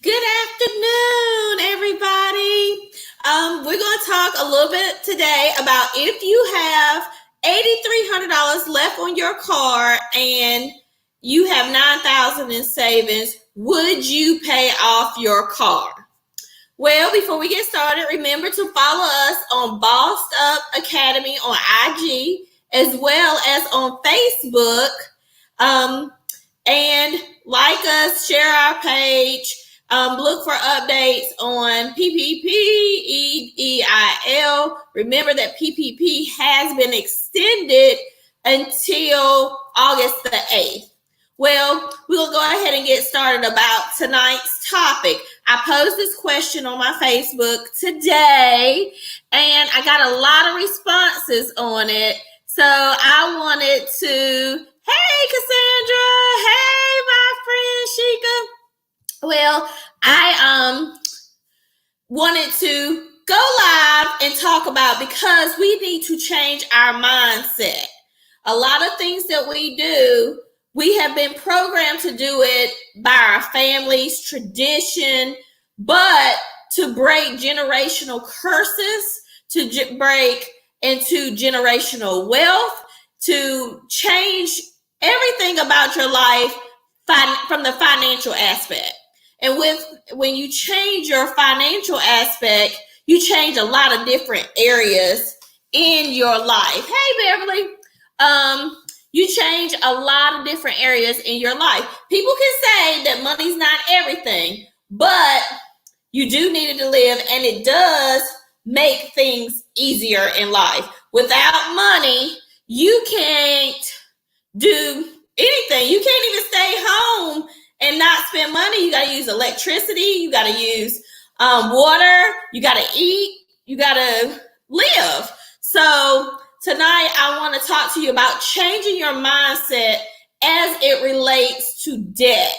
Good afternoon, everybody. We're going to talk a little bit today about if you have $8,300 left on your car and you have $9,000 in savings, would you pay off your car? Well, before we get started, remember to follow us on Bossed Up Academy on IG as well as on Facebook. And like us, share our page. Look for updates on PPP, EIL. Remember that PPP has been extended until August the 8th. Well, we'll go ahead and get started about tonight's topic. I posed this question on my Facebook today, and I got a lot of responses on it. So I wanted to, hey, Cassandra, hey, my friend Sheikah. Well, I wanted to go live and talk about, because we need to change our mindset. A lot of things that we do, we have been programmed to do it by our families, tradition, but to break generational curses, to break into generational wealth, to change everything about your life from the financial aspect. And when you change your financial aspect, you change a lot of different areas in your life. Hey, Beverly. You change a lot of different areas in your life. People can say that money's not everything, but you do need it to live, and it does make things easier in life. Without money, you can't do anything. You can't even stay home and not spend money. You got to use electricity. You got to use water. You got to eat. You got to live. So tonight, I want to talk to you about changing your mindset as it relates to debt.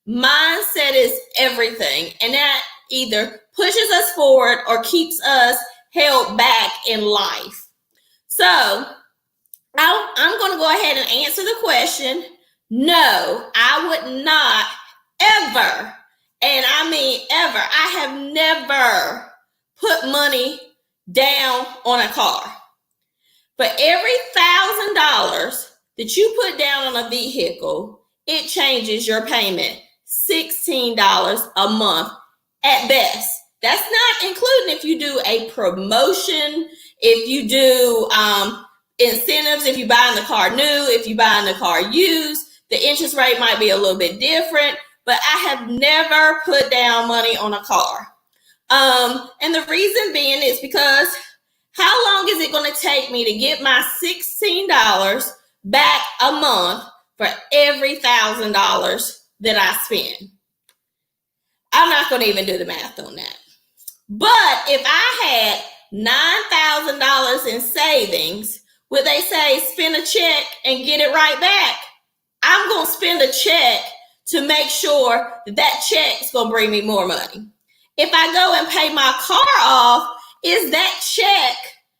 Mindset is everything, and that either pushes us forward or keeps us held back in life. So I'm going to go ahead and answer the question. No, I would not ever, and I mean ever, I have never put money down on a car. For every $1,000 that you put down on a vehicle, it changes your payment $16 a month at best. That's not including if you do a promotion, if you do incentives, if you buy the car new, if you buy the car used. The interest rate might be a little bit different, but I have never put down money on a car. And the reason being is because how long is it going to take me to get my $16 back a month for every $1,000 that I spend? I'm not going to even do the math on that. But if I had $9,000 in savings, would they say spend a check and get it right back? I'm going to spend a check to make sure that check is going to bring me more money. If I go and pay my car off, is that check,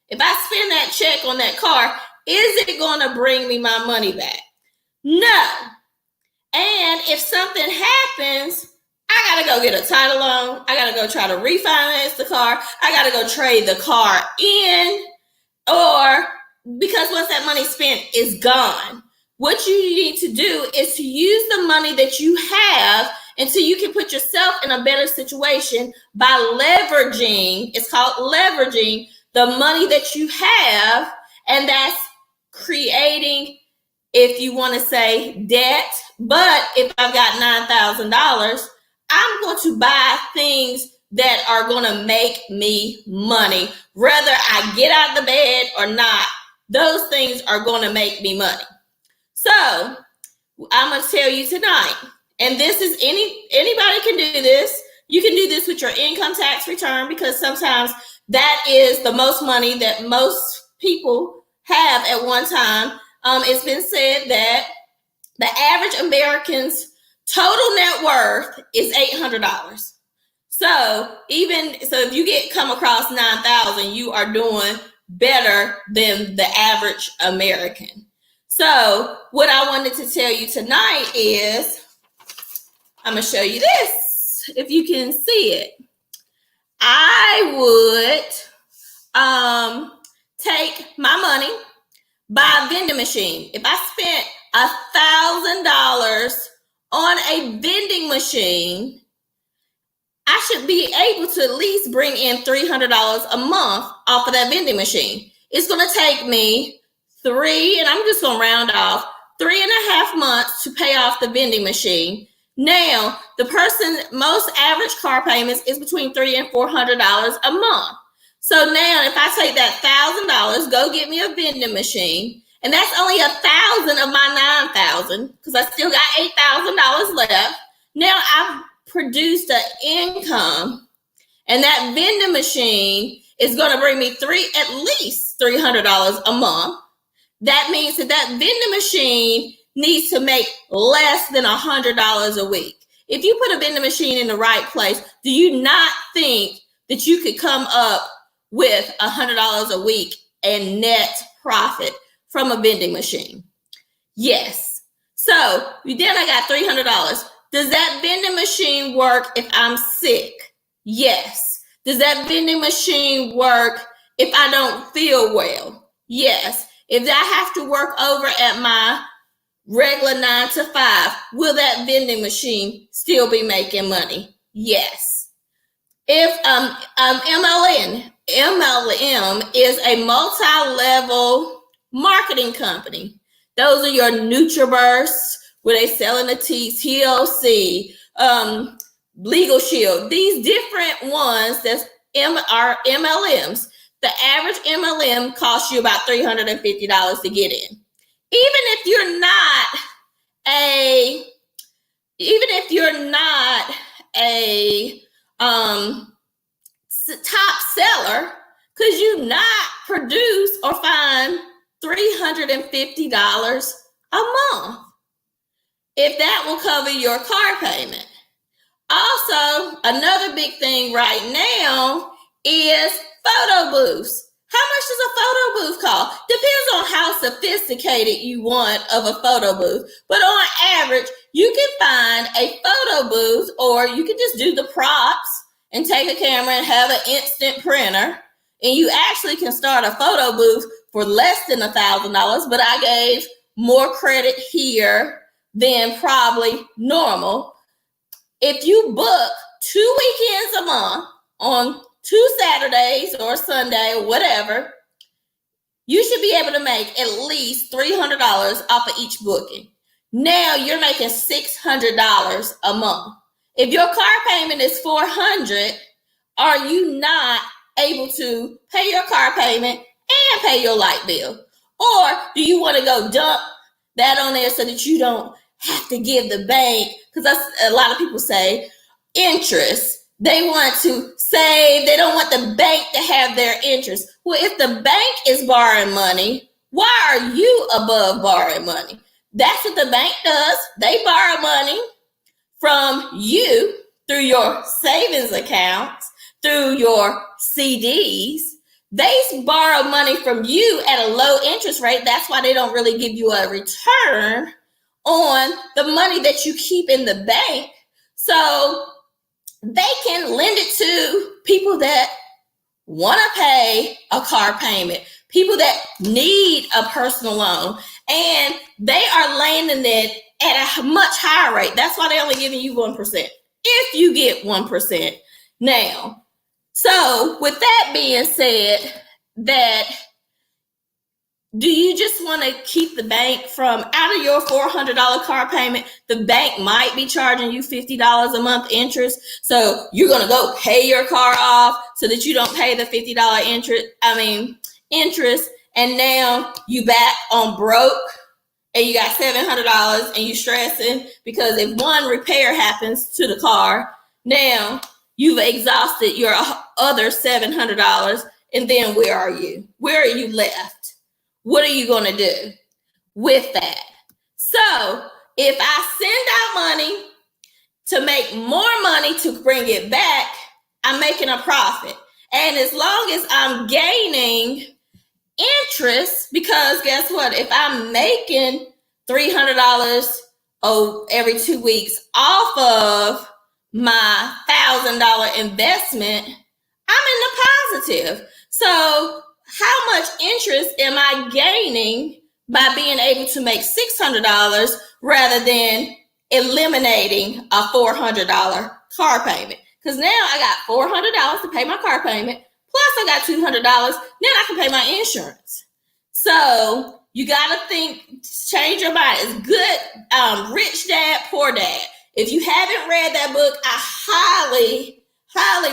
if I spend that check on that car, is it going to bring me my money back? No. And if something happens, I got to go get a title loan. I got to go try to refinance the car. I got to go trade the car in, or because once that money spent is gone. What you need to do is to use the money that you have until you can put yourself in a better situation by leveraging, it's called leveraging, the money that you have, and that's creating, if you want to say, debt. But if I've got $9,000, I'm going to buy things that are going to make me money. Whether I get out of the bed or not, those things are going to make me money. So I'm going to tell you tonight, and this is anybody can do this. You can do this with your income tax return, because sometimes that is the most money that most people have at one time. It's been said that the average American's total net worth is $800. So if you come across 9,000, you are doing better than the average American. So what I wanted to tell you tonight is, I'm going to show you this. if you can see it, I would take my money, buy a vending machine. If I spent $1,000 on a vending machine, I should be able to at least bring in $300 a month off of that vending machine. It's going to take me and I'm just going to round off, 3.5 months to pay off the vending machine. Now, the most average car payments is between $300 and $400 a month. So now, if I take that $1,000, go get me a vending machine, and that's only $1,000 of my $9,000 because I still got $8,000 left. Now I've produced an income, and that vending machine is going to bring me at least $300 a month. That means that vending machine needs to make less than $100 a week. If you put a vending machine in the right place, do you not think that you could come up with $100 a week and net profit from a vending machine? Yes. So then I got $300. Does that vending machine work if I'm sick? Yes. Does that vending machine work if I don't feel well? Yes. If I have to work over at my regular 9 to 5, will that vending machine still be making money? Yes. If MLM is a multi-level marketing company. Those are your NutriBursts, where they selling the TLC, Legal Shield. These different ones that are MLMs. The average MLM costs you about $350 to get in. Even if you're not a top seller, because you not produce or find $350 a month, if that will cover your car payment. Also, another big thing right now is photo booths. How much does a photo booth cost? Depends on how sophisticated you want of a photo booth. But on average, you can find a photo booth, or you can just do the props and take a camera and have an instant printer. And you actually can start a photo booth for less than $1,000, but I gave more credit here than probably normal. If you book 2 weekends a month on 2 Saturdays or Sunday or whatever, you should be able to make at least $300 off of each booking. Now you're making $600 a month. If your car payment is $400, are you not able to pay your car payment and pay your light bill? Or do you want to go dump that on there so that you don't have to give the bank? Because that's a lot of people say interest. They want to save. They don't want the bank to have their interest. Well, if the bank is borrowing money, why are you above borrowing money? That's what the bank does. They borrow money from you through your savings accounts, through your CDs. They borrow money from you at a low interest rate. That's why they don't really give you a return on the money that you keep in the bank. So they can lend it to people that want to pay a car payment, people that need a personal loan, and they are lending it at a much higher rate. That's why they're only giving you 1%, if you get 1%. Now, so with that being said, do you just want to keep the bank from out of your $400 car payment? The bank might be charging you $50 a month interest. So you're going to go pay your car off so that you don't pay the $50 interest. And now you back on broke and you got $700 and you stressing because if one repair happens to the car, now you've exhausted your other $700. And then where are you? Where are you left? What are you going to do with that? So if I send out money to make more money to bring it back, I'm making a profit. And as long as I'm gaining interest, because guess what? If I'm making $300 every 2 weeks off of my $1,000 investment, I'm in the positive. So how much interest am I gaining by being able to make $600 rather than eliminating a $400 car payment? Because now I got $400 to pay my car payment, plus I got $200, then I can pay my insurance. So you got to think, change your mind. It's good. Rich Dad, Poor Dad. If you haven't read that book, I highly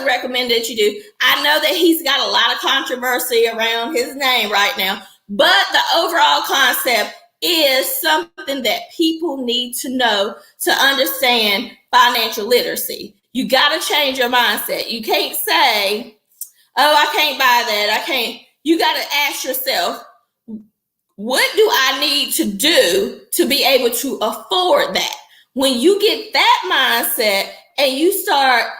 recommend that you do. I know that he's got a lot of controversy around his name right now, but the overall concept is something that people need to know to understand financial literacy. You got to change your mindset. You can't say, oh, I can't buy that. I can't. You got to ask yourself, what do I need to do to be able to afford that? When you get that mindset and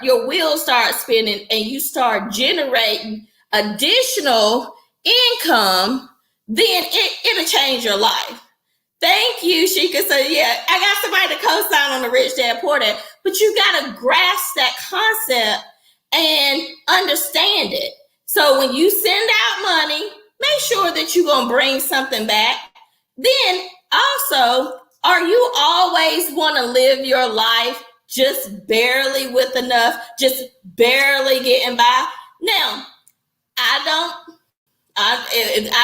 your wheels start spinning and you start generating additional income, then it'll change your life. Thank you, Sheikah. So yeah, I got somebody to co-sign on the Rich Dad Poor Dad, but you got to grasp that concept and understand it. So when you send out money, make sure that you're going to bring something back. Then also, are you always want to live your life just barely with enough, just barely getting by? Now, I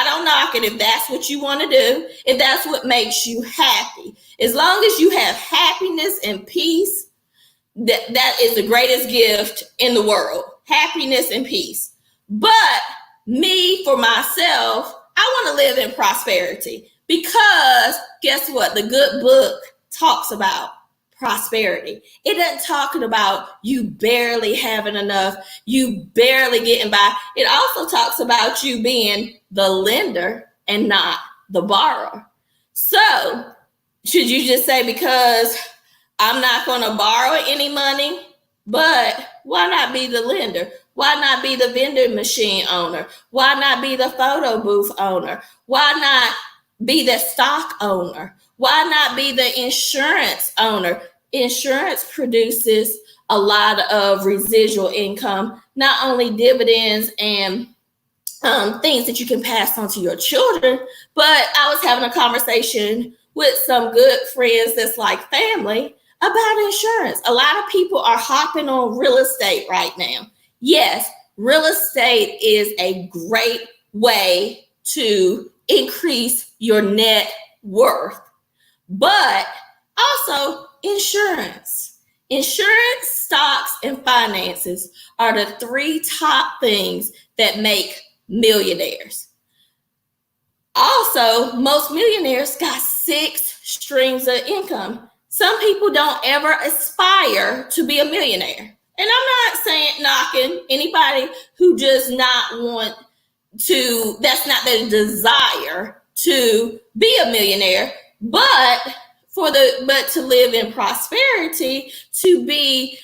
don't knock it if that's what you want to do, if that's what makes you happy. As long as you have happiness and peace, that is the greatest gift in the world, happiness and peace. But me, for myself, I want to live in prosperity because guess what? The good book talks about prosperity. It doesn't talk about you barely having enough, you barely getting by. It also talks about you being the lender and not the borrower. So should you just say, because I'm not going to borrow any money, but why not be the lender? Why not be the vending machine owner? Why not be the photo booth owner? Why not be the stock owner? Why not be the insurance owner? Insurance produces a lot of residual income, not only dividends and things that you can pass on to your children, but I was having a conversation with some good friends that's like family about insurance. A lot of people are hopping on real estate right now. Yes, real estate is a great way to increase your net worth, but also insurance. Insurance, stocks, and finances are the three top things that make millionaires. Also, most millionaires got 6 streams of income. Some people don't ever aspire to be a millionaire. And I'm not saying knocking anybody who does not want to, that's not their desire to be a millionaire, but to live in prosperity, to be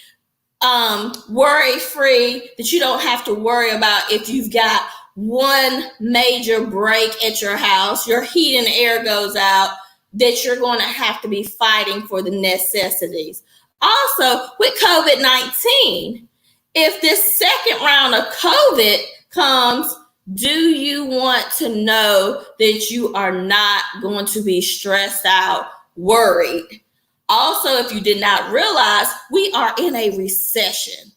worry-free, that you don't have to worry about if you've got one major break at your house, your heat and air goes out, that you're going to have to be fighting for the necessities. Also, with COVID-19, if this second round of COVID comes, do you want to know that you are not going to be stressed out, worried? Also, if you did not realize, we are in a recession.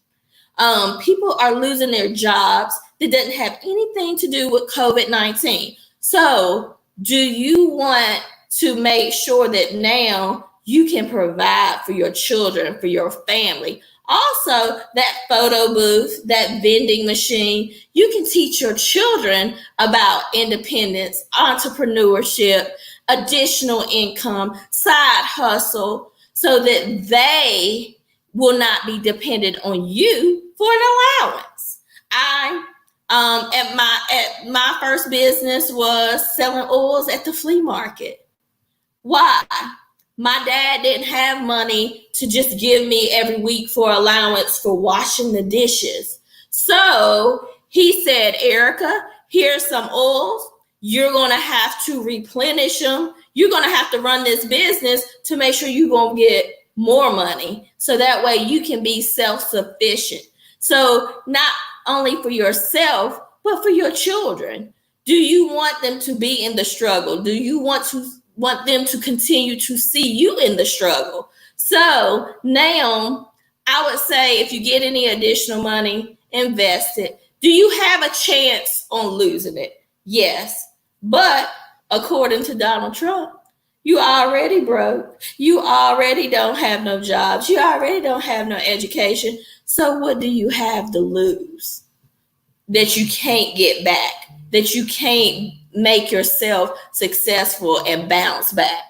People are losing their jobs that doesn't have anything to do with COVID-19. So do you want to make sure that now you can provide for your children, for your family? Also, that photo booth, that vending machine, you can teach your children about independence, entrepreneurship, additional income, side hustle, so that they will not be dependent on you for an allowance. My first business was selling oils at the flea market. Why? My dad didn't have money to just give me every week for allowance for washing the dishes. So he said, Erica, here's some oils. You're going to have to replenish them. You're going to have to run this business to make sure you're going to get more money so that way you can be self-sufficient. So not only for yourself, but for your children. Do you want them to be in the struggle? Do you want them to continue to see you in the struggle? So now I would say if you get any additional money, invest it. Do you have a chance on losing it? Yes. But according to Donald Trump, you already broke. You already don't have no jobs. You already don't have no education. So what do you have to lose that you can't get back, that you can't make yourself successful and bounce back?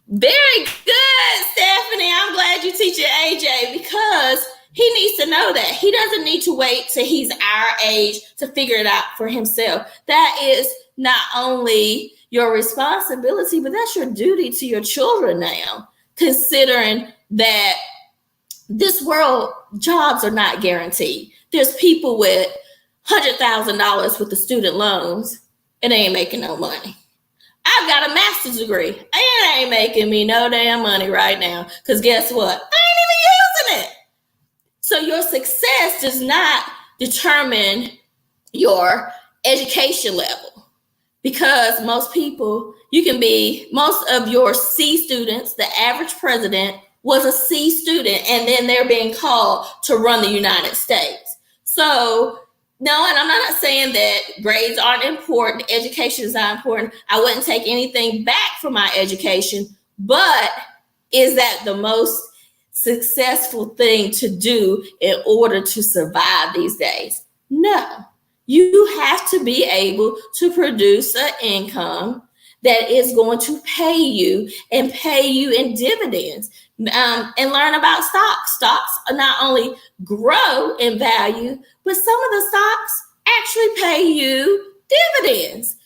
Very good, Stephanie. I'm glad you teaching AJ because he needs to know that. He doesn't need to wait till he's our age to figure it out for himself. That is not only your responsibility, but that's your duty to your children now, considering that this world, jobs are not guaranteed. There's people with $100,000 with the student loans and they ain't making no money. I've got a master's degree and it ain't making me no damn money right now because guess what? I ain't even using it. So your success does not determine your education level. Because most of your C students, the average president was a C student, and then they're being called to run the United States. So, no, and I'm not saying that grades aren't important, education is not important. I wouldn't take anything back from my education, but is that the most successful thing to do in order to survive these days? No. You have to be able to produce an income that is going to pay you and pay you in dividends, and learn about stocks. Stocks not only grow in value, but some of the stocks actually pay you dividends.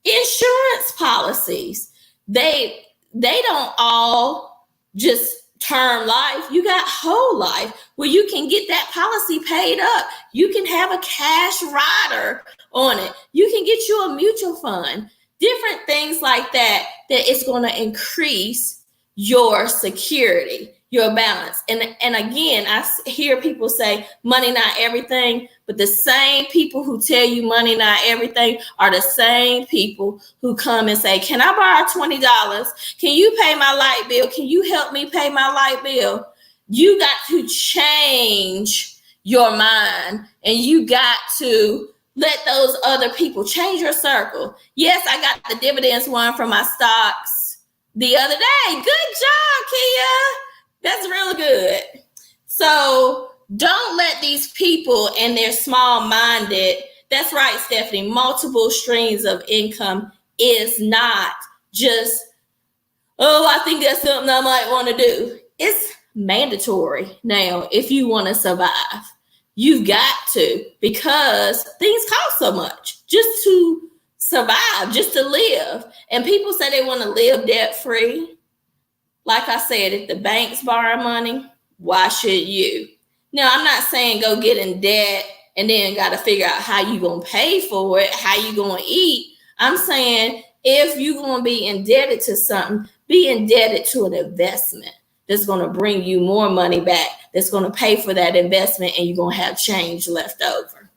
Insurance policies, they don't all just term life. You got whole life where you can get that policy paid up. You can have a cash rider on it. You can get you a mutual fund, different things like that it's going to increase your security, your balance. And again, I hear people say money not everything, but the same people who tell you money not everything are the same people who come and say, can I borrow $20? Can you pay my light bill? Can you help me pay my light bill? You got to change your mind and you got to let those other people change your circle. Yes, I got the dividends one from my stocks the other day. Good job, Kia. That's real good. So don't let these people and their small-minded, that's right, Stephanie, multiple streams of income is not just, oh, I think that's something I might want to do. It's mandatory now if you want to survive. You've got to, because things cost so much just to survive, just to live. And people say they want to live debt-free. Like I said, if the banks borrow money, why should you? Now, I'm not saying go get in debt and then got to figure out how you going to pay for it, how you going to eat. I'm saying if you're going to be indebted to something, be indebted to an investment that's going to bring you more money back, that's going to pay for that investment, and you're going to have change left over.